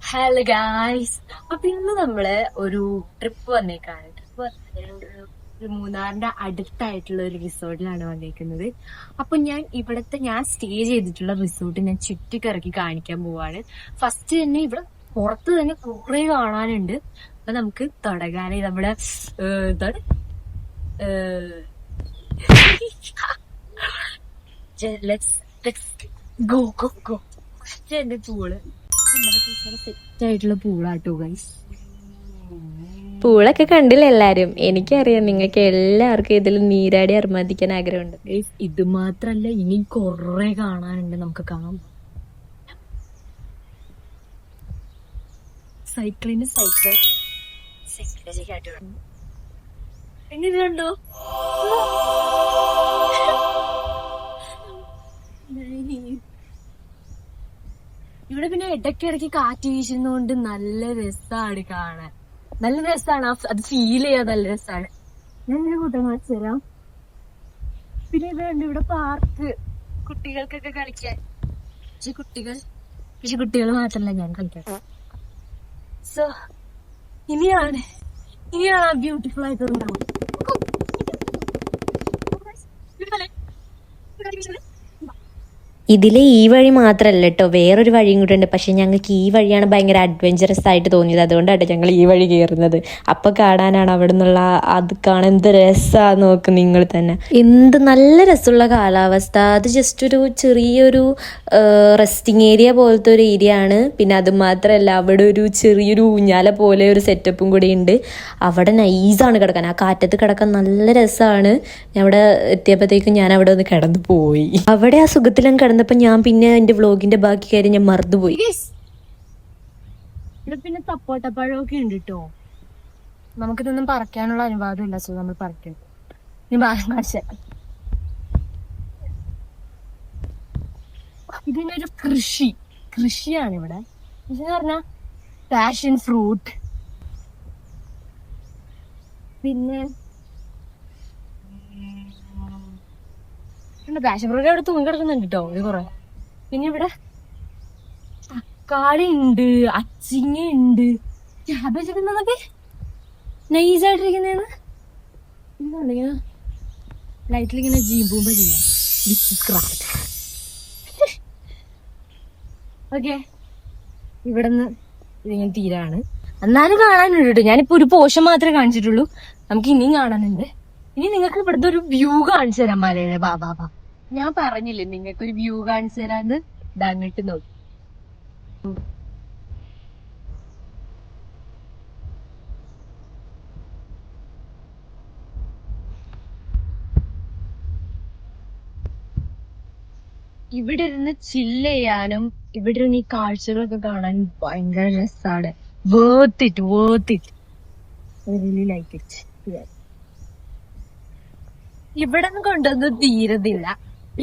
Hello guys. അപ്പൊ ഇന്ന് നമ്മള് ഒരു ട്രിപ്പ് വന്നേക്കാണ്. ഒരു മൂന്നാറിന്റെ അടുത്തായിട്ടുള്ള ഒരു റിസോർട്ടിലാണ് വന്നേക്കുന്നത്. അപ്പൊ ഞാൻ സ്റ്റേ ചെയ്തിട്ടുള്ള റിസോർട്ട് ഞാൻ ചുറ്റിക്കറക്കി കാണിക്കാൻ പോവാണ്. ഫസ്റ്റ് തന്നെ ഇവിടെ പുറത്ത് തന്നെ കുറെ കാണാനുണ്ട്. അപ്പൊ നമുക്ക് തുടങ്ങാനായി നമ്മുടെ എന്താണ് ഗോ ഗോ ഗോ എന്റെ പൂള് സെറ്റ് ആയിട്ടുള്ള പൂളാട്ടോ ഗൈസ്. പൂളൊക്കെ കണ്ടില്ല എല്ലാരും. എനിക്കറിയാം നിങ്ങൾക്ക് എല്ലാവർക്കും ഇതിൽ നീരാടി അർമാദിക്കാൻ ആഗ്രഹമുണ്ട്. ഇത് മാത്രല്ല ഇനി കൊറേ കാണാനുണ്ട്. നമുക്ക് കാണാം. എങ്ങനെയുണ്ടോ? ഇവിടെ പിന്നെ ഇടയ്ക്കിടയ്ക്ക് കാറ്റ് വീശുന്നോണ്ട് നല്ല രസമാണ് കാണാൻ. നല്ല രസമാണ്. അത് ഫീൽ ചെയ്യാൻ നല്ല രസമാണ്. ഞാൻ എന്റെ കൂട്ടം കാണിച്ചു തരാം. പിന്നെ ഇവിടെ പാർക്ക്, കുട്ടികൾക്കൊക്കെ കളിക്കാൻ. പക്ഷെ കുട്ടികൾ മാത്രമല്ല ഞാൻ കളിക്കാൻ. സോ ഇനിയാണ് ആ ബ്യൂട്ടിഫുൾ ആയിട്ടുണ്ടാവും. ഇതിലെ ഈ വഴി മാത്രമല്ല കേട്ടോ, വേറൊരു വഴിയും കൂടെ ഉണ്ട്. പക്ഷെ ഞങ്ങൾക്ക് ഈ വഴിയാണ് ഭയങ്കര അഡ്വഞ്ചറസ് ആയിട്ട് തോന്നിയത്. അതുകൊണ്ടാണ് ഞങ്ങൾ ഈ വഴി കയറുന്നത്. അപ്പൊ കാണാനാണ് അവിടെ നിന്നുള്ള അത് കാണാൻ എന്ത് രസമാണ് നോക്ക് നിങ്ങൾ തന്നെ. എന്ത് നല്ല രസമുള്ള കാലാവസ്ഥ. അത് ജസ്റ്റ് ഒരു ചെറിയൊരു റെസ്റ്റിംഗ് ഏരിയ പോലത്തെ ഒരു ഏരിയ ആണ്. പിന്നെ അത് മാത്രമല്ല, അവിടെ ഒരു ചെറിയൊരു ഊഞ്ഞാല പോലെ ഒരു സെറ്റപ്പും കൂടി ഉണ്ട്. അവിടെ നൈസാണ് കിടക്കാൻ. ആ കാറ്റത്ത് കിടക്കാൻ നല്ല രസമാണ്. ഞാൻ അവിടെ എത്തിയപ്പോഴത്തേക്കും ഞാൻ അവിടെ ഒന്ന് കിടന്നു പോയി. അവിടെ ആ സുഖത്തിലും കിടന്നപ്പോ ഞാൻ പിന്നെ എന്റെ വ്ളോഗിന്റെ ബാക്കി കാര്യം ഞാൻ മറന്നുപോയി. ഇവിടെ പിന്നെ സപ്പോട്ടപ്പഴമൊക്കെ ഉണ്ട് കേട്ടോ. നമുക്കിതൊന്നും പറിക്കാനുള്ള അനുവാദം ഇല്ല. സോ നമ്മൾ പറിക്കണം. ഇതിനൊരു കൃഷിയാണ് ഇവിടെ. എന്ന് പറഞ്ഞാ പാഷൻ ഫ്രൂട്ട്. പിന്നെ പാഷൻ ഫ്രൂട്ട് അവിടെ തൂങ്ങി കിടക്കുന്നുണ്ട് കേട്ടോ. ഇത് കുറെ. പിന്നെ ഇവിടെ തക്കാളി ഉണ്ട്, അച്ചിങ്ങ ഉണ്ട്. ക്യാബേജൊക്കെ നൈസായിട്ടിരിക്കുന്നതാണ്. ഇങ്ങനെ ലൈറ്റിലിങ്ങനെ ജീമ്പൂമ്പ ചെയ്യാം. ഓക്കെ, ഇവിടുന്ന് ഇതിങ്ങനെ തീരാണ്. എന്നാലും കാണാനുണ്ട് കേട്ടോ. ഞാനിപ്പോ ഒരു പോർഷൻ മാത്രമേ കാണിച്ചിട്ടുള്ളൂ. നമുക്ക് ഇനിയും കാണാനുണ്ട്. ഇനി നിങ്ങൾക്ക് ഇവിടുത്തെ ഒരു വ്യൂ കാണിച്ചു തരാൻ മലയുടെ. ബാബാ ഞാൻ പറഞ്ഞില്ലേ നിങ്ങൾക്ക് ഒരു വ്യൂ കാണിച്ചു തരാന്ന്. അങ്ങോട്ട് നോക്കി. ഇവിടെ ഇരുന്ന് ചില്ല് ചെയ്യാനും ഇവിടെ ഇരുന്ന് ഈ കാഴ്ചകളൊക്കെ കാണാൻ ഭയങ്കര രസമാണ്. worth it. I really like it. ഇവിടെ നിന്ന് കൊണ്ടൊന്നും തീരത്തില്ല.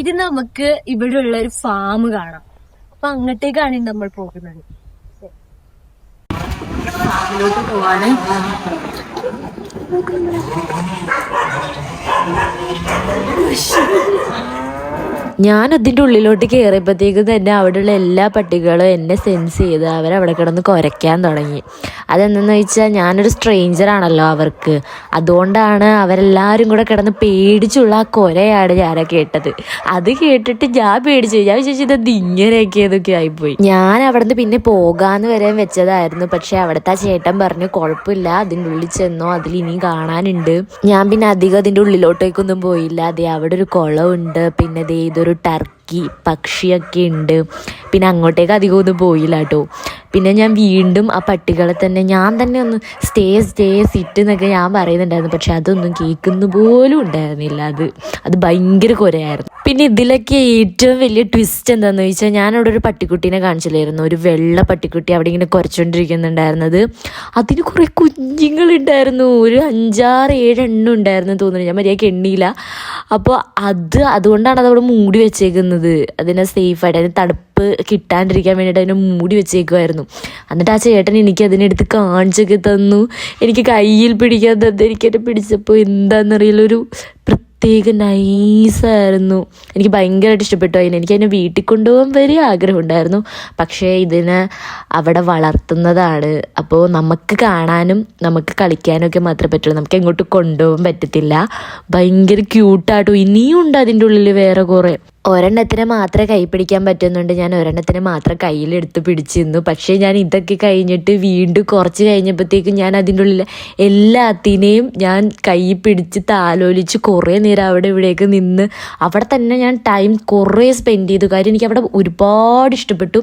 ഇത് നമുക്ക് ഇവിടെ ഉള്ള ഒരു ഫാം കാണാം. അപ്പൊ അങ്ങോട്ടേക്കാണ് നമ്മൾ പോകുന്നത്. ഫാമിലോട്ട് പോവാണ്. ഞാൻ അതിൻ്റെ ഉള്ളിലോട്ട് കയറിയപ്പോഴത്തേക്കും തന്നെ അവിടെയുള്ള എല്ലാ പട്ടികളും എന്നെ സെൻസ് ചെയ്ത് അവരവിടെ കിടന്ന് കുരയ്ക്കാൻ തുടങ്ങി. അതെന്തെന്ന് വെച്ചാൽ ഞാനൊരു സ്ട്രേഞ്ചറാണല്ലോ അവർക്ക്. അതുകൊണ്ടാണ് അവരെല്ലാവരും കൂടെ കിടന്ന് പേടിച്ചുള്ള ആ കുരയാണ് ഞാനാ കേട്ടത്. അത് കേട്ടിട്ട് ഞാൻ പേടിച്ചു. ഞാൻ വിചാരിച്ചത് ഇത് ഇങ്ങനെയൊക്കെയതൊക്കെ ആയിപ്പോയി. ഞാൻ അവിടെ നിന്ന് പിന്നെ പോകാമെന്ന് വരെ വെച്ചതായിരുന്നു. പക്ഷെ അവിടുത്തെ ആ ചേട്ടൻ പറഞ്ഞു കുഴപ്പമില്ല, അതിൻ്റെ ഉള്ളിൽ ചെന്നോ, അതിൽ ഇനിയും കാണാനുണ്ട്. ഞാൻ പിന്നെ അധികം അതിൻ്റെ ഉള്ളിലോട്ടേക്കൊന്നും പോയില്ല. അതെ, അവിടെ ഒരു കുളമുണ്ട്. പിന്നെ ദേ ഇതൊരു ടർക്കി പക്ഷിയൊക്കെ ഉണ്ട്. പിന്നെ അങ്ങോട്ടേക്ക് അധികം ഒന്നും പോയില്ല കേട്ടോ. പിന്നെ ഞാൻ വീണ്ടും ആ പട്ടികളെ തന്നെ ഞാൻ തന്നെ ഒന്ന് സ്റ്റേ സിറ്റ് എന്നൊക്കെ ഞാൻ പറയുന്നുണ്ടായിരുന്നു. പക്ഷെ അതൊന്നും കേൾക്കുന്ന പോലും ഉണ്ടായിരുന്നില്ല. അത് ഭയങ്കര കുരയായിരുന്നു. പിന്നെ ഇതിലൊക്കെ ഏറ്റവും വലിയ ട്വിസ്റ്റ് എന്താണെന്ന് ചോദിച്ചാൽ, ഞാനവിടെ ഒരു പട്ടിക്കുട്ടീനെ കാണിച്ചില്ലായിരുന്നു. ഒരു വെള്ള പട്ടിക്കുട്ടി അവിടെ ഇങ്ങനെ കുരച്ചുകൊണ്ടിരിക്കുന്നുണ്ടായിരുന്നത്. അതിന് കുറേ കുഞ്ഞുങ്ങളുണ്ടായിരുന്നു. ഒരു 5-6-7 എണ്ണം ഉണ്ടായിരുന്നു തോന്നുന്നു. ഞാൻ മര്യാദയ്ക്ക് എണ്ണിയില്ല. അപ്പോൾ അതുകൊണ്ടാണ് അതവിടെ മൂടി വെച്ചേക്കുന്നത്. അതിനെ സേഫായിട്ട്, അതിന് തണുപ്പ് കിട്ടാണ്ടിരിക്കാൻ വേണ്ടിയിട്ട് അതിനെ മൂടി വെച്ചേക്കുമായിരുന്നു. എന്നിട്ട് ആ ചേട്ടൻ എനിക്ക് അതിനെടുത്ത് കാണിച്ചൊക്കെ തന്നു. എനിക്ക് കയ്യിൽ പിടിക്കാൻ തന്നു. എനിക്കെന്നെ പിടിച്ചപ്പോൾ എന്താണെന്നറിയില്ല, ഒരു പ്രത്യേക നൈസായിരുന്നു. എനിക്ക് ഭയങ്കരമായിട്ട് ഇഷ്ടപ്പെട്ടു അതിന്. എനിക്ക് അതിനെ വീട്ടിൽ കൊണ്ടുപോകാൻ വരെ ആഗ്രഹമുണ്ടായിരുന്നു. പക്ഷേ ഇതിനെ അവിടെ വളർത്തുന്നതാണ്. അപ്പോൾ നമുക്ക് കാണാനും നമുക്ക് കളിക്കാനും ഒക്കെ മാത്രമേ പറ്റുള്ളൂ. നമുക്ക് എങ്ങോട്ട് കൊണ്ടുപോകാൻ പറ്റത്തില്ല. ഭയങ്കര ക്യൂട്ടാട്ടോ. ഇനിയും ഉണ്ട് അതിൻ്റെ ഉള്ളിൽ വേറെ കുറേ. ഒരെണ്ണത്തിനെ മാത്രമേ കൈ പിടിക്കാൻ പറ്റുന്നുണ്ട്. ഞാൻ ഒരെണ്ണത്തിനെ മാത്രം കയ്യിലെടുത്ത് പിടിച്ചിരുന്നു. പക്ഷേ ഞാൻ ഇതൊക്കെ കഴിഞ്ഞിട്ട് വീണ്ടും കുറച്ച് കഴിഞ്ഞപ്പോഴത്തേക്കും ഞാൻ അതിൻ്റെ ഉള്ളിൽ എല്ലാത്തിനെയും ഞാൻ കൈ പിടിച്ച് താലോലിച്ച് കുറേ നേരം അവിടെ ഇവിടെയൊക്കെ നിന്ന് അവിടെ തന്നെ ഞാൻ ടൈം കുറേ സ്പെൻഡ് ചെയ്തു. കാര്യം എനിക്ക് അവിടെ ഒരുപാട് ഇഷ്ടപ്പെട്ടു.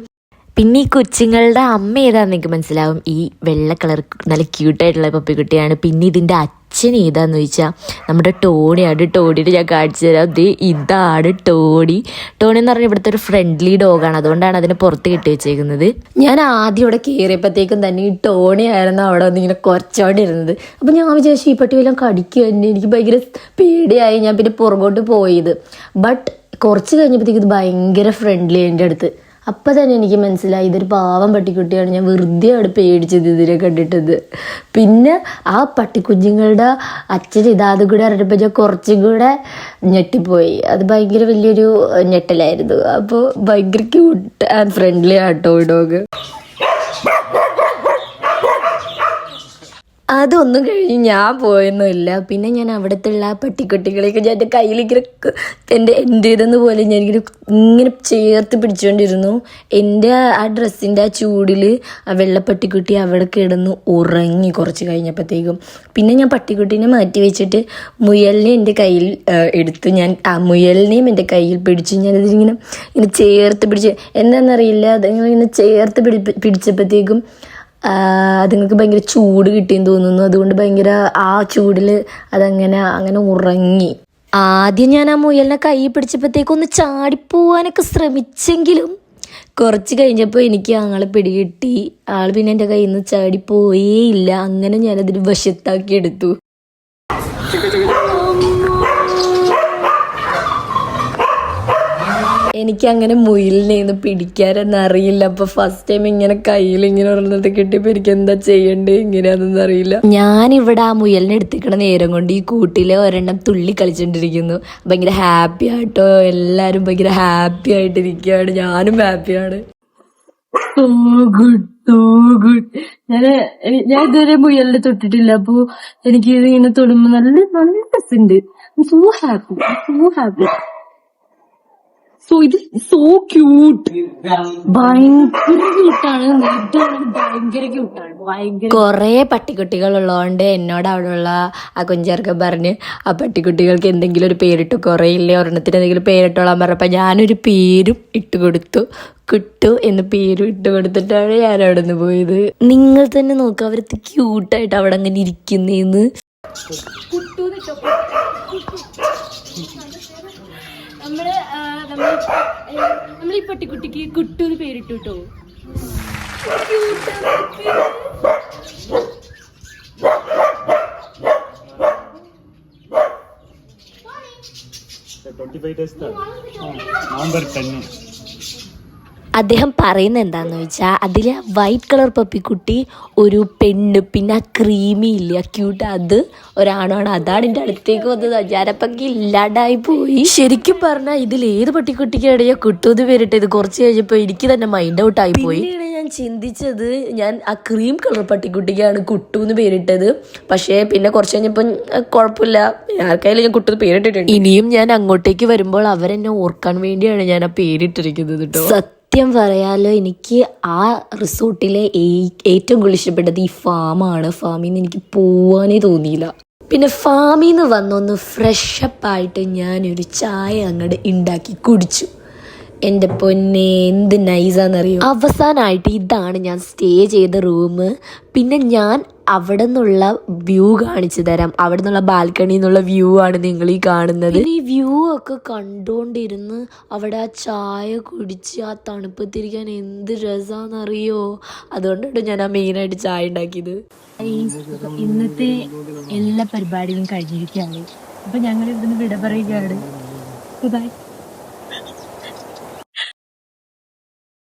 പിന്നെ ഈ കൊച്ചുങ്ങളുടെ അമ്മ ഏതാണെന്ന് എനിക്ക് മനസ്സിലാവും. ഈ വെള്ള കളർ നല്ല ക്യൂട്ടായിട്ടുള്ള പപ്പിക്കുട്ടിയാണ്. പിന്നെ ഇതിൻ്റെ അച്ഛൻ ഏതാന്ന് ചോദിച്ചാൽ നമ്മുടെ ടോണിയാണ്. ടോണിയുടെ ഞാൻ കാണിച്ചു തരാം. ഇതാണ് ടോണി. ടോണി എന്ന് പറഞ്ഞാൽ ഇവിടുത്തെ ഒരു ഫ്രണ്ട്ലി ഡോഗാണ്. അതുകൊണ്ടാണ് അതിനെ പുറത്ത് കെട്ടി വെച്ചേക്കുന്നത്. ഞാൻ ആദ്യം ഇവിടെ കയറിയപ്പോഴത്തേക്കും തന്നെ ഈ ടോണി ആയിരുന്നു അവിടെ വന്ന് ഇങ്ങനെ കുറച്ചോണ്ടിരുന്നത്. അപ്പം ഞാൻ വിചാരിച്ചു ഈ പട്ടി വല്ലതും കടിക്കുക തന്നെ. എനിക്ക് ഭയങ്കര പേടിയായി. ഞാൻ പിന്നെ പുറകോട്ട് പോയത്. ബട്ട് കുറച്ച് കഴിഞ്ഞപ്പോഴത്തേക്കും ഇത് ഭയങ്കര ഫ്രണ്ട്ലി എൻ്റെ അടുത്ത്. അപ്പം തന്നെ എനിക്ക് മനസ്സിലായി ഇതൊരു പാവം പട്ടിക്കുട്ടിയാണ്. ഞാൻ വെറുതെ അവിടെ പേടിച്ചത് ഇതിനെ കണ്ടിട്ടത്. പിന്നെ ആ പട്ടിക്കുഞ്ഞുങ്ങളുടെ അച്ഛൻ ഇതാത് കൂടെ അറിഞ്ഞപ്പോൾ ഞാൻ കുറച്ചും കൂടെ ഞെട്ടിപ്പോയി. അത് ഭയങ്കര വലിയൊരു ഞെട്ടലായിരുന്നു. അപ്പോൾ ഭയങ്കര ക്യൂട്ട് ആൻഡ് ഫ്രണ്ട്ലി ആട്ടോ ഈ ഡോഗ്. അതൊന്നും കഴിഞ്ഞ് ഞാൻ പോയൊന്നുമില്ല. പിന്നെ ഞാൻ അവിടുത്തെ പട്ടിക്കുട്ടികളെയൊക്കെ ഞാൻ എൻ്റെ കയ്യിലിങ്ങനെ എൻ്റേതെന്ന് പോലെ ഇങ്ങനെ ചേർത്ത് പിടിച്ചുകൊണ്ടിരുന്നു. എൻ്റെ ആ ഡ്രസ്സിൻ്റെ ആ ചൂടിൽ ആ വെള്ളപ്പട്ടിക്കുട്ടി അവിടെ കിടന്ന് ഉറങ്ങി കുറച്ച് കഴിഞ്ഞപ്പോഴത്തേക്കും. പിന്നെ ഞാൻ പട്ടിക്കുട്ടീനെ മാറ്റി വെച്ചിട്ട് മുയലിനെ എൻ്റെ കയ്യിൽ എടുത്ത് ഞാൻ ആ മുയലിനെയും എൻ്റെ കയ്യിൽ പിടിച്ചു. ഞാനതിങ്ങനെ ചേർത്ത് പിടിച്ച് എന്താണെന്നറിയില്ല, അതിങ്ങനെ ചേർത്ത് പിടിച്ചപ്പോഴത്തേക്കും അതുങ്ങൾക്ക് ഭയങ്കര ചൂട് കിട്ടിയെന്ന് തോന്നുന്നു. അതുകൊണ്ട് ഭയങ്കര ആ ചൂടിൽ അങ്ങനെ ഉറങ്ങി. ആദ്യം ഞാൻ ആ മുയലിനെ കൈ പിടിച്ചപ്പോഴത്തേക്കും ഒന്ന് ചാടിപ്പോവാനൊക്കെ ശ്രമിച്ചെങ്കിലും കുറച്ച് കഴിഞ്ഞപ്പോൾ എനിക്ക് ആളെ പിടികിട്ടി. ആൾ പിന്നെ എൻ്റെ കയ്യിൽ നിന്ന് ചാടിപ്പോയേയില്ല. അങ്ങനെ ഞാനതിന് വശത്താക്കി എടുത്തു. എനിക്കങ്ങനെ മുയലിനെ ഒന്ന് പിടിക്കാനൊന്നും അറിയില്ല. അപ്പോൾ ഫസ്റ്റ് ടൈം ഇങ്ങനെ കയ്യിൽ ഇങ്ങനെ ഒരെണ്ണത്തെ കിട്ടിയപ്പോൾ എനിക്ക് എന്താ ചെയ്യണ്ടേ എങ്ങനെയാണെന്നൊന്നും അറിയില്ല. ഞാനിവിടെ ആ മുയലിനെ എടുത്തിക്കണ നേരം കൊണ്ട് ഈ കൂട്ടിലെ ഒരെണ്ണം തുള്ളി കളിച്ചോണ്ടിരിക്കുന്നു. ഭയങ്കര ഹാപ്പി ആയിട്ടോ. എല്ലാവരും ഭയങ്കര ഹാപ്പി ആയിട്ടിരിക്കുകയാണ്. ഞാനും ഹാപ്പിയാണ്. So good, so good. ഞാൻ ഇതുവരെ മുയലിനെ തൊട്ടിട്ടില്ല. അപ്പൊ എനിക്ക് ഇതിങ്ങനെ തൊടുമ്പോ നല്ല രസമുണ്ട്. So happy, so happy. ഇത് സോ ക്യൂട്ട്. ഭയങ്കര ക്യൂട്ടാണ്. ഭയങ്കര ക്യൂട്ടാണ്. ഭയങ്കര കുറേ പട്ടിക്കുട്ടികൾ ഉള്ളതുകൊണ്ട് എന്നോട് അവിടെയുള്ള ആ കുഞ്ചേർക്ക പറഞ്ഞ് ആ പട്ടിക്കുട്ടികൾക്ക് എന്തെങ്കിലും ഒരു പേരിട്ടു. കുറേ ഇല്ലേ, ഒരെണ്ണത്തിന് എന്തെങ്കിലും പേരിട്ടോളാൻ പറഞ്ഞപ്പോൾ ഞാനൊരു പേരും ഇട്ട് കൊടുത്തു. കുട്ടു എന്ന് പേരും ഇട്ട് കൊടുത്തിട്ടാണ് ഞാൻ അവിടെ നിന്ന് പോയത്. നിങ്ങൾ തന്നെ നോക്കുക അവരത്ത് ക്യൂട്ടായിട്ട് അവിടെ അങ്ങനെ ഇരിക്കുന്നേന്ന്. നമ്മൾ ഈ പട്ടിക്കുട്ടിക്ക് കുട്ടൂന്ന് പേരിട്ടു കേട്ടോ. അദ്ദേഹം പറയുന്നത് എന്താണെന്ന് വെച്ചാൽ അതിൽ വൈറ്റ് കളർ പപ്പിക്കുട്ടി ഒരു പെണ്ണ്, പിന്നെ ആ ക്രീമി ഇല്ല ക്യൂട്ട്, അത് ഒരാണാണ്. അതാണ് എൻ്റെ അടുത്തേക്ക് വന്നത്. ഞാനപ്പൊക്കെ ഇല്ലാണ്ടായി പോയി. ശരിക്കും പറഞ്ഞാൽ ഇതിൽ ഏത് പട്ടിക്കുട്ടിക്കാണ് ഞാൻ കുട്ടൂന്ന് പേരിട്ടത്. കുറച്ച് കഴിഞ്ഞപ്പോൾ എനിക്ക് തന്നെ മൈൻഡ് ഔട്ട് ആയി പോയി. ഞാൻ ചിന്തിച്ചത് ഞാൻ ആ ക്രീം കളർ പട്ടിക്കുട്ടിക്കാണ് കുട്ടൂന്ന് പേരിട്ടത്. പക്ഷേ പിന്നെ കുറച്ച് കഴിഞ്ഞപ്പോൾ കുഴപ്പമില്ല, ആർക്കായാലും ഞാൻ കുട്ടൂന്ന് പേരിട്ടിട്ടുണ്ട്. ഇനിയും ഞാൻ അങ്ങോട്ടേക്ക് വരുമ്പോൾ അവരെന്നെ ഓർക്കാൻ വേണ്ടിയാണ് ഞാൻ ആ പേരിട്ടിരിക്കുന്നത് കേട്ടോ. സത്യം പറയാലോ, എനിക്ക് ആ റിസോർട്ടിലെ ഏറ്റവും കൂടുതൽ ഇഷ്ടപ്പെട്ടത് ഈ ഫാമാണ്. ഫാമിൽ നിന്ന് എനിക്ക് പോവാനേ തോന്നിയില്ല. പിന്നെ ഫാമിൽ നിന്ന് വന്നൊന്ന് ഫ്രഷപ്പായിട്ട് ഞാനൊരു ചായ അങ്ങോട്ട് ഉണ്ടാക്കി കുടിച്ചു. എൻ്റെ പൊന്നെ എന്ത് നൈസാന്നറിയോ. അവസാനമായിട്ട് ഇതാണ് ഞാൻ സ്റ്റേ ചെയ്ത റൂം. പിന്നെ ഞാൻ അവിടെ നിന്നുള്ള വ്യൂ കാണിച്ചു തരാം. അവിടെ നിന്നുള്ള ബാൽക്കണിയിൽ നിന്നുള്ള വ്യൂ ആണ് നിങ്ങൾ ഈ കാണുന്നത്. ഈ വ്യൂ ഒക്കെ കണ്ടുകൊണ്ടിരുന്ന് അവിടെ ആ ചായ കുടിച്ച് ആ തണുപ്പത്തിരിക്കാൻ എന്ത് രസാന്നറിയോ. അതുകൊണ്ടാണ് ഞാൻ ആ മെയിനായിട്ട് ചായ ഉണ്ടാക്കിയത്. ഇന്നത്തെ എല്ലാ പരിപാടിയും കഴിഞ്ഞിരിക്കുകയാണ്. അപ്പൊ ഞങ്ങൾ ഇവിടുന്ന് വിട പറയുകയാണ്. ബൈ.